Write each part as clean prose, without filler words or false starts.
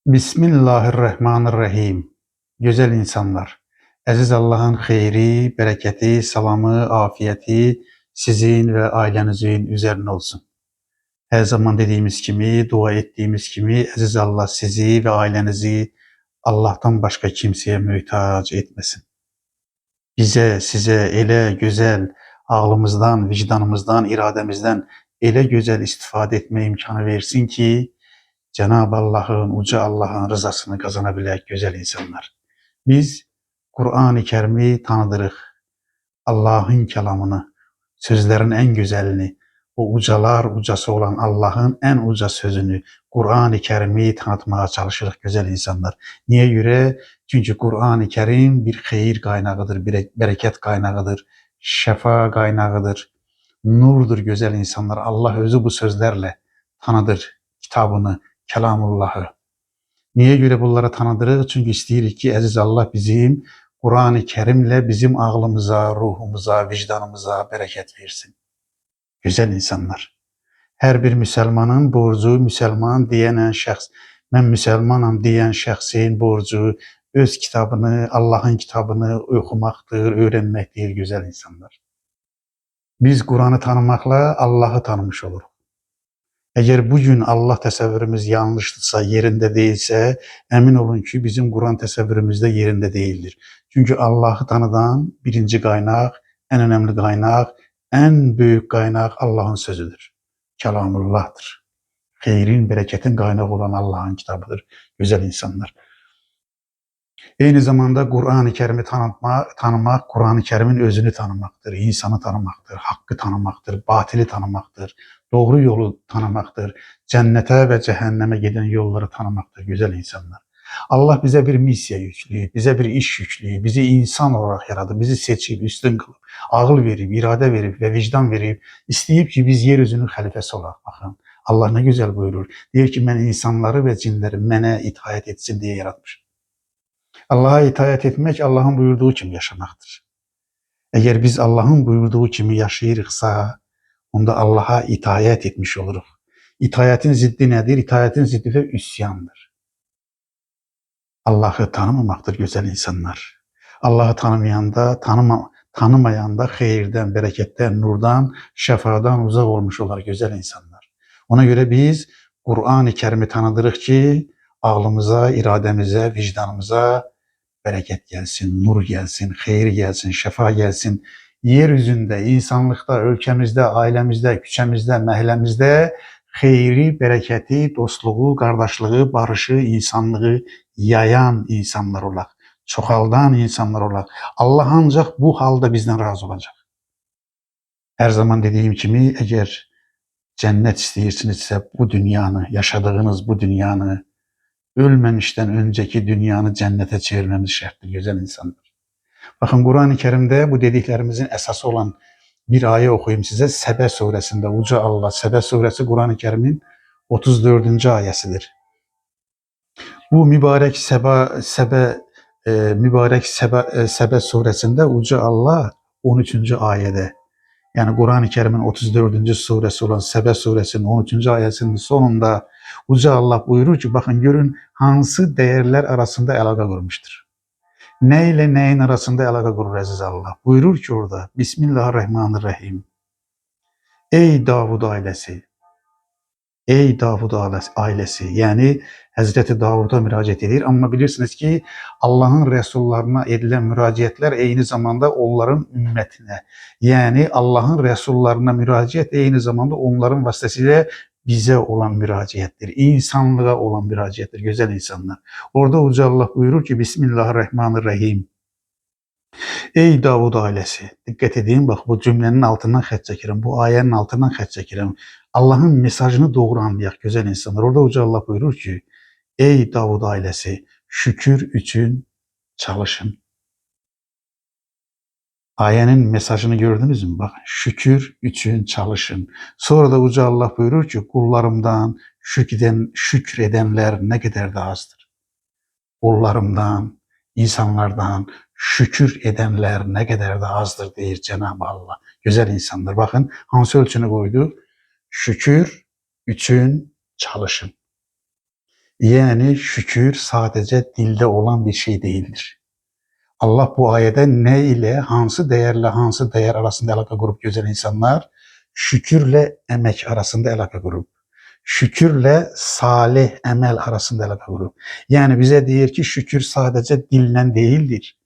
Bismillahirrahmanirrahim. Güzel insanlar, əziz Allahın xeyri, bereketi, salamı, afiyeti sizin ve ailenizin üzerine olsun. Her zaman dediğimiz gibi, dua ettiğimiz gibi əziz Allah sizi ve ailenizi Allah'tan başka kimseye mühtaç etmesin. Bize, size ele güzel ağlımızdan, vicdanımızdan, irademizden ele güzel istifade etme imkanı versin ki Cenab-ı Allah'ın, Uca Allah'ın rızasını kazanabilen güzel insanlar. Biz Kur'an-ı Kerim'i tanıdırıq. Allah'ın kelamını, sözlerin en güzelini, o ucalar ucası olan Allah'ın en uca sözünü, Kur'an-ı Kerim'i tanıtmaya çalışırıq güzel insanlar. Niye göre? Çünkü Kur'an-ı Kerim bir hayır kaynağıdır, bir bereket kaynağıdır, şefa kaynağıdır, nurdur güzel insanlar. Allah özü bu sözlerle tanıdır kitabını, Kelamullah'ı. Niye göre bunları tanıdırıq? Çünkü isteyirik ki əziz Allah bizim Kur'an-ı Kerim'le bizim ağlımıza, ruhumuza, vicdanımıza bereket versin. Güzel insanlar. Her bir Müslümanın borcu, Müslüman diyen şəxs, ben Müslümanam diyen şəxsin borcu öz kitabını, Allah'ın kitabını okumaqdır, öğrenmektir güzel insanlar. Biz Kur'an'ı tanımakla Allah'ı tanımış oluruz. Eğer bugün Allah təsəvvürümüz yanlışdırsa, yerinde değilse, emin olun ki bizim Kur'an təsəvvürümüz de yerinde değildir. Çünkü Allah'ı tanıdan birinci kaynak, en önemli kaynak, en büyük kaynak Allah'ın sözüdür. Kelamullah'tır. Hayrin, bereketin kaynağı olan Allah'ın kitabıdır. Güzel insanlar. Aynı zamanda Kur'an-ı Kerim'i tanımak, Kur'an-ı Kerim'in özünü tanımaktır, insanı tanımaktır, hakkı tanımaktır, batili tanımaktır, doğru yolu tanımaktır, cennete ve cehenneme giden yolları tanımaktır güzel insanlar. Allah bize bir misya yükleyip, bize bir iş yükleyip, bizi insan olarak yaradı, bizi seçip, üstün kılıp, ağıl verip, irade verip ve vicdan verip, isteyip ki biz yeryüzünün halifesi olarak bakın. Allah ne güzel buyurur. Diyor ki ben insanları ve cinleri mene itaat etsin diye yaratmışım. Allah'a itaat etmek Allah'ın buyurduğu kimi yaşamaktır. Eğer biz Allah'ın buyurduğu kimi yaşayırıqsa, onda Allah'a itaat etmiş oluruz. İtaatin ziddi nedir? İtaatin ziddi de üsyandır. Allah'ı tanımamaktır güzel insanlar. Allah'ı tanımayan da hayırdan, bereketten, nurdan, şefadan uzak olmuş olar güzel insanlar. Ona göre biz Kur'an-ı Kerim'i tanıdırıq ki, ağlımıza, irademize, vicdanımıza bereket gelsin, nur gelsin, hayır gelsin, şefa gelsin. Yeryüzünde, insanlıkta, ülkemizde, ailemizde, küçemizde, məhəlləmizdə hayri, bereketi, dostluğu, kardeşliği, barışı, insanlığı yayan insanlar olaq, çoxaldan insanlar olaq. Allah ancak bu halda bizden razı olacak. Her zaman dediğim kimi, eğer cennet istəyirsinizsə bu dünyanı, yaşadığınız bu dünyanı, ölmemişten önceki dünyanı cennete çevirmemiz şarttır güzel insanlar. Bakın Kur'an-ı Kerim'de bu dediklerimizin esası olan bir ayet okuyayım size. Sebe suresinde Uca Allah, Sebe suresi Kur'an-ı Kerim'in 34. ayesidir. Bu mübarek Sebe suresinde Uca Allah 13. ayede, yani Kur'an-ı Kerim'in 34. suresi olan Sebe suresinin 13. ayetinin sonunda Uca Allah buyurur ki, bakın görün hansı değerler arasında əlaqə qurmuşdur. Ne ile neyin arasında əlaqə qurur əziz Allah? Buyurur ki orada, Bismillahirrahmanirrahim. Ey Davud ailesi, ey Davud ailesi, yani Hazreti Davud'a müracaat edir. Ama bilirsiniz ki Allah'ın Resullarına edilen müracaatler aynı zamanda onların ümmetine, yani Allah'ın Resullarına müracaat aynı zamanda onların vasıtasıyla bize olan müracaattir, insanlığa olan müracaattir güzel insanlar. Orada Uca Allah buyurur ki Bismillahirrahmanirrahim. Ey Davud ailesi, dikkat edin, bak bu cümlenin altından xət çəkirəm, bu ayenin altından xət çəkirəm. Allah'ın mesajını doğru anlayaq güzel insanlar. Orada Uca Allah buyurur ki, ey Davud ailesi, şükür için çalışın. Ayenin mesajını gördünüz mü? Bakın, şükür için çalışın. Sonra da Uca Allah buyurur ki, kullarımdan şükredenler ne kadar da azdır. Kullarımdan, insanlardan şükür edenler ne kadar da azdır deyir Cenab-ı Allah. Güzel insanlar. Bakın hansı ölçünü koydu? Şükür için çalışın. Yani şükür sadece dilde olan bir şey değildir. Allah bu ayədə nə ilə, hansı dəyərlə hansı dəyər arasında əlaqə qurub gözəl insanlar? Şükürlə əmək arasında əlaqə qurub. Şükürlə salih əməl arasında əlaqə qurub. Yəni bizə deyir ki, şükür sadəcə dillə deyildir.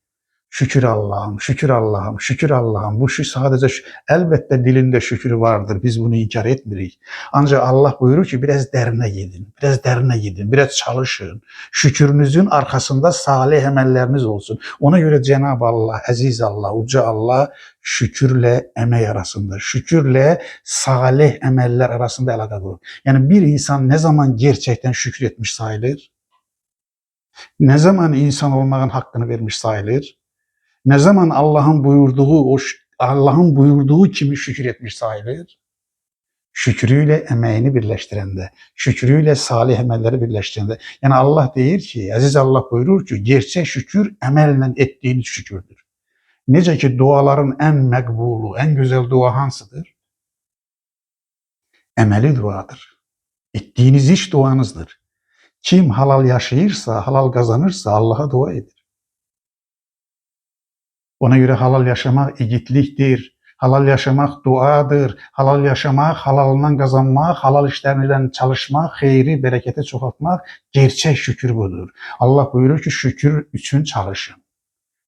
Şükür Allah'ım, şükür Allah'ım, şükür Allah'ım. Bu sadece elbette dilinde şükür vardır. Biz bunu inkar etmirik. Ancak Allah buyurur ki biraz derine gidin, biraz derine gidin, biraz çalışın. Şükürünüzün arkasında salih emelleriniz olsun. Ona göre Cenab-ı Allah, Aziz Allah, Uca Allah şükürle emeği arasında, şükürle salih emeller arasında alaka kurur. Yani bir insan ne zaman gerçekten şükretmiş sayılır? Ne zaman insan olmanın hakkını vermiş sayılır? Ne zaman Allah'ın buyurduğu kimi şükür etmiş sayılır? Şükrüyle emeğini birleştirende, şükrüyle salih emelleri birleştirende. Yani Allah deyir ki, Aziz Allah buyurur ki, gerçek şükür emellə ettiğiniz şükürdür. Necə ki duaların en məqbulu, en güzel dua hansıdır? Emeli duadır. Ettiğiniz iş duanızdır. Kim halal yaşayırsa, halal kazanırsa Allah'a dua edir. Ona göre halal yaşamak igidlikdir. Halal yaşamak duadır. Halal yaşamak, halalından kazanmak, halal işlerle çalışmak, xeyri, bereketi çoxaltmak, gerçek şükür budur. Allah buyurur ki şükür için çalışın.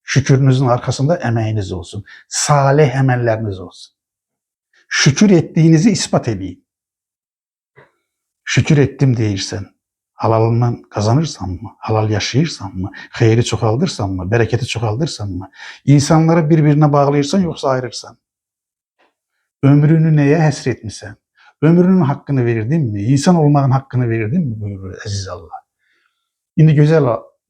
Şükürünüzün arkasında emeğiniz olsun. Salih emelleriniz olsun. Şükür ettiğinizi ispat edin. Şükür ettim deyirsən, halalından kazanırsan mı, halal yaşayırsan mı, xeyri çoxaldırsan mı, bereketi çoxaldırsan mı, insanları birbirine bağlayırsan yoksa ayırırsan, ömrünü neye həsr etmişsən, ömrünün hakkını verdin mi, insan olmanın hakkını verdin mi buyurur Aziz Allah. Şimdi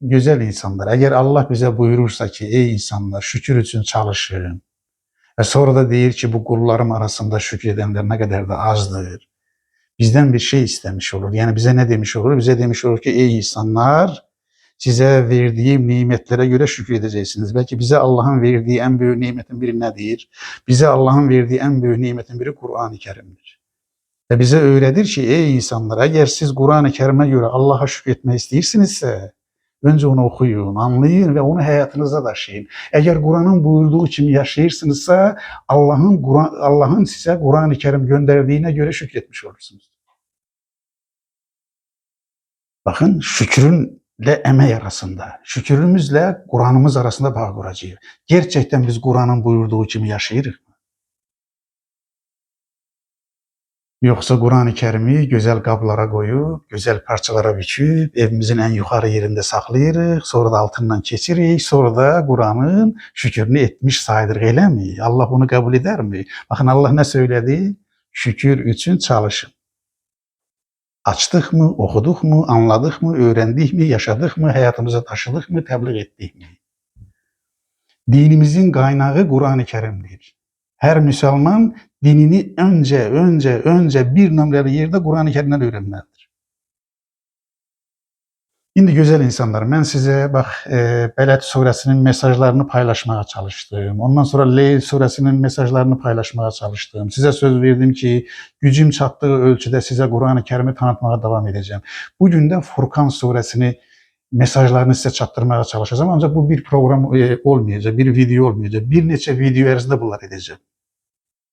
güzel insanlar, eğer Allah bize buyurursa ki ey insanlar şükür için çalışın ve sonra da deyir ki bu kullarım arasında şükredenler ne kadar da azdır. Bizden bir şey istemiş olur. Yani bize ne demiş olur? Bize demiş olur ki ey insanlar size verdiğim nimetlere göre şükredeceksiniz. Belki bize Allah'ın verdiği en büyük nimetin biri nedir? Bize Allah'ın verdiği en büyük nimetin biri Kur'an-ı Kerim'dir. Ve bize öğretir ki ey insanlar eğer siz Kur'an-ı Kerim'e göre Allah'a şükretmeyi isteyirsinizse önce onu okuyun, anlayın ve onu hayatınıza taşıyın. Eğer Kur'an'ın buyurduğu için yaşayırsınızsa Allah'ın size Kur'an-ı Kerim gönderdiğine göre şükretmiş olursunuz. Bakın şükürünle emeği arasında, şükürümüzle Kur'an'ımız arasında bağ kuracağız. Gerçekten biz Kur'an'ın buyurduğu kimi yaşayırıq mı? Yoksa Kur'an-ı Kerim'i güzel qablara koyup, güzel parçalara büküp, evimizin en yukarı yerinde saklayırıq, sonra da altından keçirik, sonra da Kur'an'ın şükürünü etmiş sayılır, öyle mi? Allah bunu kabul eder mi? Bakın Allah ne söyledi? Şükür için çalışın. Açtık mı, okuduk mu, anladık mı, öğrendik mi, yaşadık mı, hayatımıza taşıdık mı, tebliğ ettik mi? Dinimizin kaynağı Kur'an-ı Kerim'dir. Her Müslüman dinini önce bir numaralı yerde Kur'an-ı Kerim'den öğrenmelidir. Şimdi güzel insanlar, ben size Beled suresinin mesajlarını paylaşmaya çalıştım. Ondan sonra Leyl suresinin mesajlarını paylaşmaya çalıştım. Size söz verdim ki gücüm çattığı ölçüde size Kur'an-ı Kerim'i tanıtmaya devam edeceğim. Bugün de Furkan suresini mesajlarını size çattırmaya çalışacağım. Ancak bu bir program olmayacak, bir video olmayacak. Bir neçe video arasında bunlar edeceğim.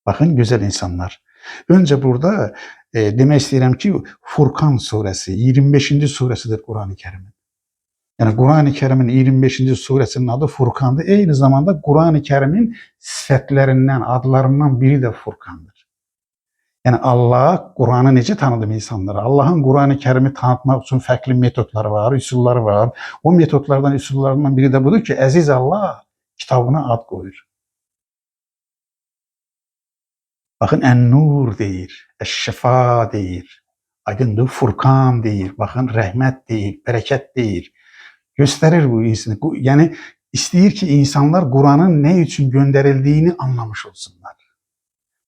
Bakın güzel insanlar. Önce burada demek istedim ki Furkan suresi 25. suresidir Kur'an-ı Kerim'in. Yani Kur'an-ı Kerim'in 25. suresinin adı Furkan'dır. Aynı zamanda Kur'an-ı Kerim'in sıfatlerinden, adlarından biri de Furkan'dır. Yani Allah Kur'an'ı necə tanıdım insanlara? Allah'ın Kur'an-ı Kerim'i tanıtmak için farklı metotları var, üsulları var. O metotlardan, üsullarından biri de budur ki Aziz Allah kitabına ad koyur. Bakın En-Nur deyir, Eş-Şifa deyir, aydındır, Furkan deyir, bakın rəhmət deyir, bereket deyir. Gösterir bu insanı. Yani istəyir ki insanlar Kur'an'ın ne için gönderildiğini anlamış olsunlar.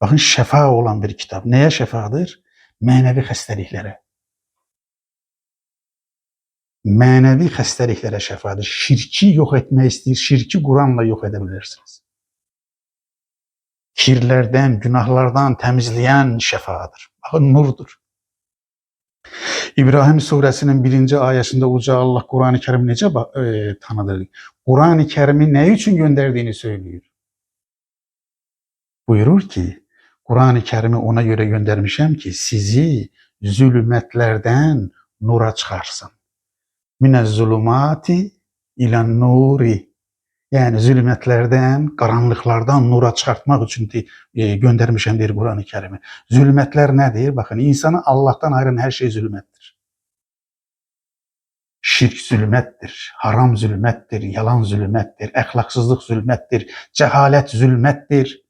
Bakın şefa olan bir kitap. Neye şefadır? Manevi xəstəliklərə. Manevi xəstəliklərə şefadır. Şirki yok etmək istəyir, şirki Kur'an'la yok edebilirsiniz. Kirlerden, günahlardan temizleyen şefadır. Bakın nurdur. İbrahim suresinin 1. ayesinde Uca Allah Kur'an-ı Kerim nece tanıdır? Kur'an-ı Kerim'i ne için gönderdiğini söylüyor. Buyurur ki, Kur'an-ı Kerim'i ona göre göndermişim ki sizi zulmetlerden nura çıkarsın. Minezzulumati ilen nuri. Yani zulmetlerden, karanlıklardan nura çıkartmak için göndermişim der Kur'an-ı Kerim'i. Zulmetler nedir? Bakın, insanı Allah'tan ayıran her şey zulmettir. Şirk zulmettir, haram zulmettir, yalan zulmettir, ahlaksızlık zulmettir, cehalet zulmettir,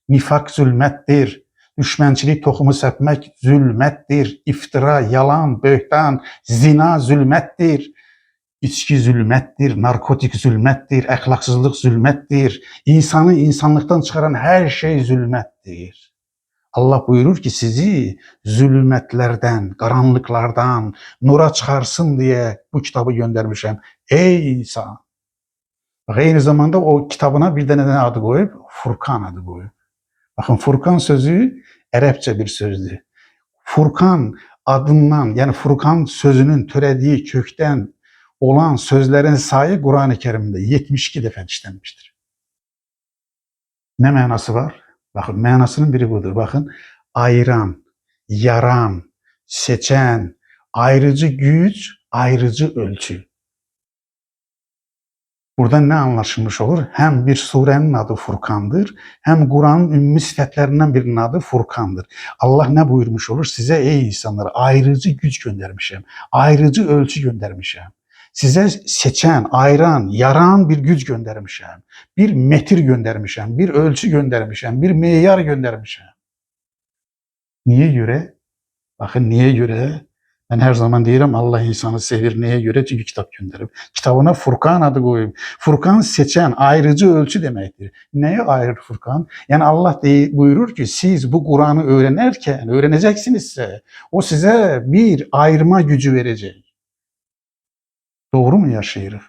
nifak zulmettir, düşmançılık tohumu sepmek zulmettir, iftira, yalan, böhtan, zina zulmettir, içki zulmettir, narkotik zulmettir, ahlaksızlık zulmettir, insanı insanlıktan çıkaran her şey zulmettir. Allah buyurur ki sizi zulmetlerden, karanlıklardan nura çıkarsın diye bu kitabı göndermişim. Ey insan! Bak, aynı zamanda o kitabına bir de neden adı koyup? Furkan adı koyup. Bakın, Furkan sözü Arapça bir sözdü. Furkan adından, yani Furkan sözünün türediği kökten olan sözlerin sayı Kur'an-ı Kerim'de 72 defa işlenmiştir. Ne manası var? Bakın, manasının biri budur. Bakın, ayıran, yaran, seçen, ayrıcı güç, ayrıcı ölçü. Buradan ne anlaşılmış olur? Hem bir surenin adı Furkan'dır, hem Kur'an'ın ümmü sıfatlerinden birinin adı Furkan'dır. Allah ne buyurmuş olur? Size ey insanlar ayrıcı güç göndermişim, ayrıcı ölçü göndermişim. Size seçen, ayıran, yaran bir güç göndermişim. Bir metir göndermişim, bir ölçü göndermişim, bir meyar göndermişim. Niye göre? Bakın, niye göre? Ben her zaman diyorum Allah insanı sevir. Neye göre? Çünkü kitap gönderip. Kitabına Furkan adı koyayım. Furkan seçen, ayrıcı ölçü demektir. Neye ayırır Furkan? Yani Allah buyurur ki siz bu Kur'an'ı öğrenirken, öğreneceksinizse o size bir ayırma gücü verecek. Doğru mu yaşayırız?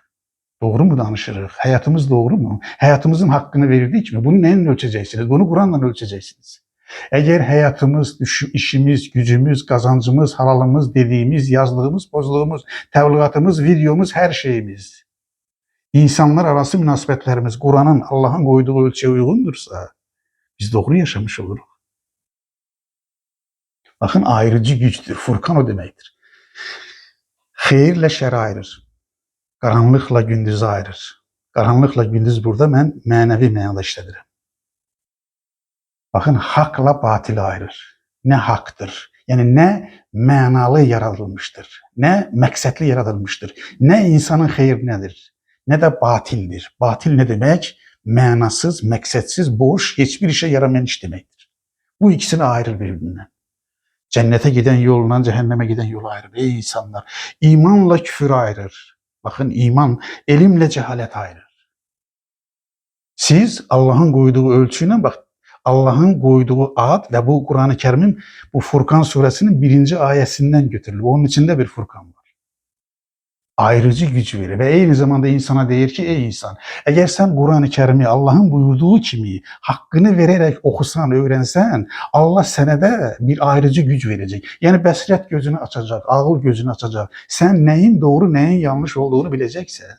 Doğru mu danışırız? Hayatımız doğru mu? Hayatımızın hakkını verirdik mi? Bunu neyle ölçeceksiniz? Bunu Kur'an'la ölçeceksiniz. Eğer hayatımız, işimiz, gücümüz, kazancımız, halalımız, dediğimiz, yazdığımız, bozduğumuz, tebligatımız, videomuz, her şeyimiz, insanlar arası münasebetlerimiz Kur'an'ın, Allah'ın koyduğu ölçüye uygun,dursa biz doğru yaşamış oluruz. Bakın, ayrıcı güçtür. Furkan o demektir. Hayırla şer ayırır. Karanlıkla gündüzü ayırır. Karanlıkla gündüz burada ben manevi manada işledirim. Bakın, hakla batili ayırır. Ne haktır? Yani ne manalı yaratılmıştır, ne məqsədli yaratılmıştır, ne insanın hayır nedir, ne de batildir. Batil ne demek? Manasız, məqsədsiz, boş, hiçbir işe yaramayan iş demektir. Bu ikisini ayırır birbirinden. Cennete giden yolundan cehenneme giden yolu ayırır. Ey insanlar! İmanla küfür ayırır. Bakın, iman, elimle cehalet ayırır. Siz Allah'ın koyduğu ölçüyle, bak, Allah'ın koyduğu ad ve bu Kur'an-ı Kerim'in bu Furkan suresinin 1. ayetinden götürülür. Onun içinde bir Furkan var. Ayrıcı güç verir ve aynı zamanda insana der ki ey insan, eğer sen Kur'an-ı Kerim'i Allah'ın buyurduğu kimi hakkını vererek okusan, öğrensen, Allah sana da bir ayrıcı güç verecek. Yani basiret gözünü açacak, ağıl gözünü açacak. Sen neyin doğru, neyin yanlış olduğunu bileceksen.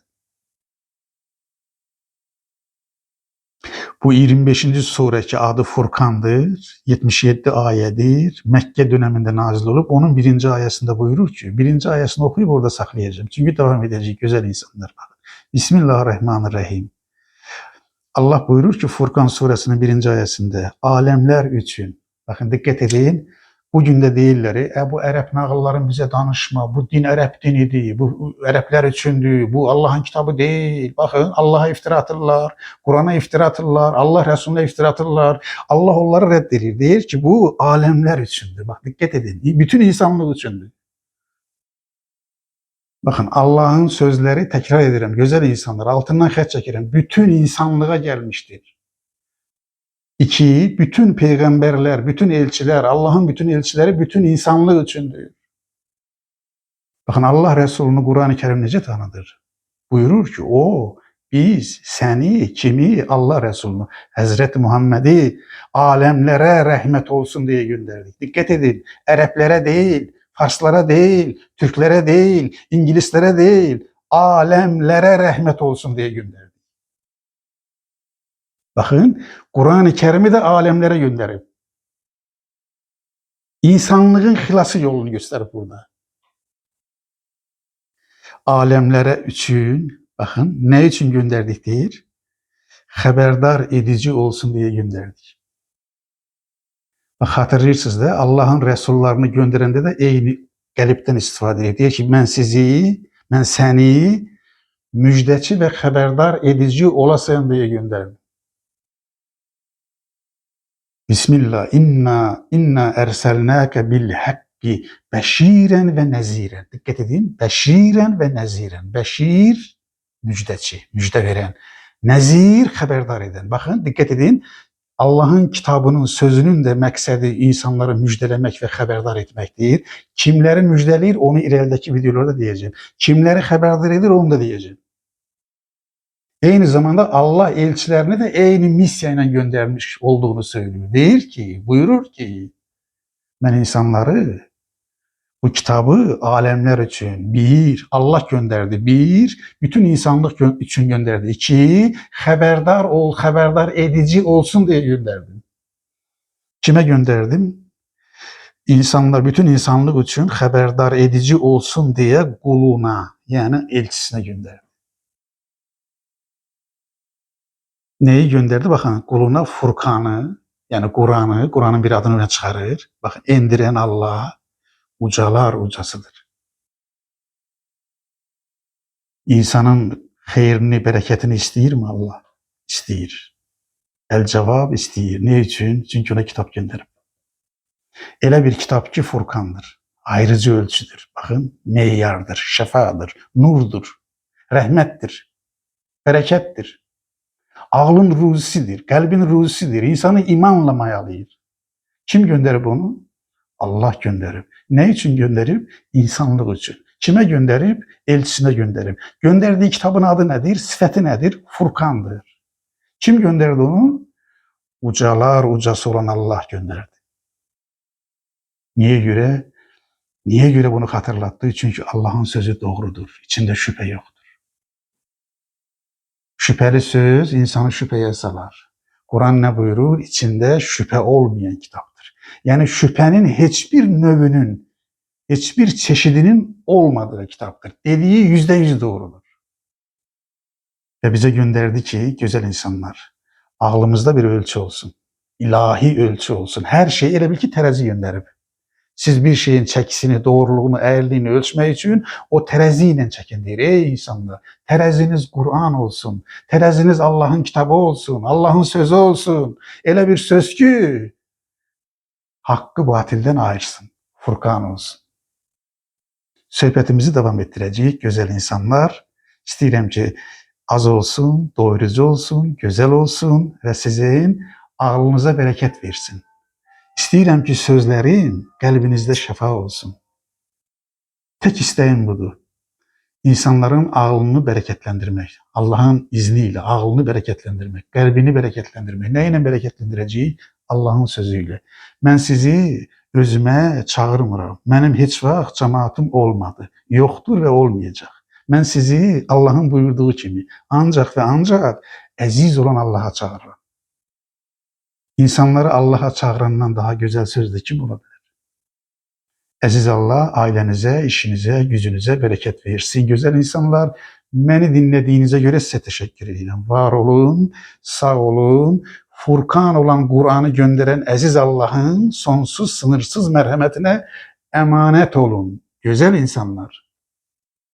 Bu 25. sureki adı Furkan'dır. 77 ayedir. Mekke döneminde nazil olup onun 1. ayesinde buyurur ki, 1. ayesini okuyup orada saklayacağım. Çünkü devam edecek güzel insanlar. Bismillahirrahmanirrahim. Allah buyurur ki Furkan suresinin 1. ayesinde alemler için, bakın dikkat edin, bugün de değilleri, bu Arap nağılların bize danışma, bu din Arap dinidir, bu Araplar içindir, bu Allah'ın kitabı değil. Bakın, Allah'a iftira atırlar, Kur'an'a iftira atırlar, Allah Resulüne iftira atırlar. Allah onları reddedir. Deyir ki bu alemler içindir. Bak, dikkat edin, bütün insanlık içindir. Bakın, Allah'ın sözleri, tekrar ederim, güzel insanlar, altından xət çekerim, bütün insanlığa gelmiştir. 2. Bütün peygamberler, bütün elçiler, Allah'ın bütün elçileri bütün insanlık içindir. Bakın, Allah Resulü'nü Kur'an-ı Kerim necə tanıdır? Buyurur ki o, biz seni, kimi? Allah Resulü'nü, Hazreti Muhammed'i alemlere rahmet olsun diye gönderdik. Dikkat edin, Araplara değil, Farslara değil, Türklere değil, İngilizlere değil, alemlere rahmet olsun diye gönderdi. Bakın, Kur'an-ı Kerim'i de alemlere gönderip, insanlığın hilası yolunu gösterip burada. Alemlere için, bakın ne için gönderdik deyir? Haberdar edici olsun diye gönderdik. Bak, hatırlayırsınız da Allah'ın Resullarını gönderende de eyni qəlibdən istifadə edir. Deyir ki, mən səni müjdəçi və xəbərdar edici olasan diye gönderdim. Bismillah, inna erselnâke bil hakki beşiren ve neziren. Dikkat edin, beşiren ve neziren. Beşir, müjdəçi, müjde veren. Nezir, haberdar eden. Bakın, dikkat edin. Allah'ın kitabının sözünün de məqsədi insanları müjdelemek ve haberdar etmektir. Kimleri müjdeleyir onu ilerideki videolarda diyeceğim. Kimleri haberdar edir onu da diyeceğim. Aynı zamanda Allah elçilerini de eyni misyayla göndermiş olduğunu söylüyor. Deyir ki, buyurur ki, ben insanları bu kitabı alemler için bir, Allah gönderdi. Bir, bütün insanlık için gönderdi. İki, haberdar edici olsun diye gönderdim. Kime gönderdim? İnsanlar, bütün insanlık için haberdar edici olsun diye kuluna, yani elçisine gönderdim. Neyi gönderdi? Bakın, kuluna Furkan'ı, yani Kur'an'ın bir adını çıkarır. Bakın, indiren Allah ucalar ucasıdır. İnsanın xeyrini, bereketini istəyir mi Allah? İstəyir. El-cevab istəyir. Ne için? Çünkü ona kitap gönderip. Elə bir kitap ki Furkandır. Ayrıcı ölçüdür. Bakın, meyyardır, şefadır, nurdur, rahmettir, berekettir. Ağlın ruzisidir, kalbin ruzisidir. İnsanı imanla mayalayır. Kim gönderip onu? Allah gönderip. Ne için gönderip? İnsanlık için. Kime gönderip? Elçisine gönderip. Gönderdiği kitabın adı nedir? Sıfatı nedir? Furkan'dır. Kim gönderdi onu? Ucalar ucası olan Allah gönderdi. Niye göre? Niye göre bunu hatırlattı? Çünkü Allah'ın sözü doğrudur. İçinde şüphe yoktur. Şüpheli söz insanı şüpheye salar. Kur'an ne buyurur? İçinde şüphe olmayan kitaptır. Yani şüphenin hiçbir növünün, hiçbir çeşidinin olmadığı kitaptır. Dediği %100 doğrudur. Ve bize gönderdi ki güzel insanlar, ağlımızda bir ölçü olsun. İlahi ölçü olsun. Her şeyi elə bil ki terazi gönderip. Siz bir şeyin çekisini, doğruluğunu, eğriliğini ölçmek için o teraziyle çekin deyir. Ey insanlar, teraziniz Kur'an olsun. Teraziniz Allah'ın kitabı olsun. Allah'ın sözü olsun. Elə bir söz ki hakkı batilden ayırsın. Furkan olsun. Söhbətimizi devam ettirəcəyik güzel insanlar. İstəyirəm ki az olsun, doyurucu olsun, güzel olsun ve sizin ağlınıza bereket versin. İstəyirəm ki sözlerim kalbinizde şifa olsun. Tek isteğim budur. İnsanların ağlını bereketlendirmek. Allah'ın izniyle ağlını bereketlendirmek, kalbini bereketlendirmek. Neyle bereketlendireceği? Allah'ın sözüyle. Ben sizi özüme çağırmıram. Benim hiç vaxt cemaatim olmadı. Yoktur ve olmayacak. Ben sizi Allah'ın buyurduğu kimi ancak ve ancak aziz olan Allah'a çağırırım. İnsanları Allah'a çağırandan daha güzel söz de kim olabilir? Aziz Allah ailenize, işinize, gücünüze bereket versin. Güzel insanlar, beni dinlediğinize göre size teşekkür ederim. Var olun, sağ olun. Furkan olan Kur'an'ı gönderen aziz Allah'ın sonsuz, sınırsız merhametine emanet olun. Güzel insanlar.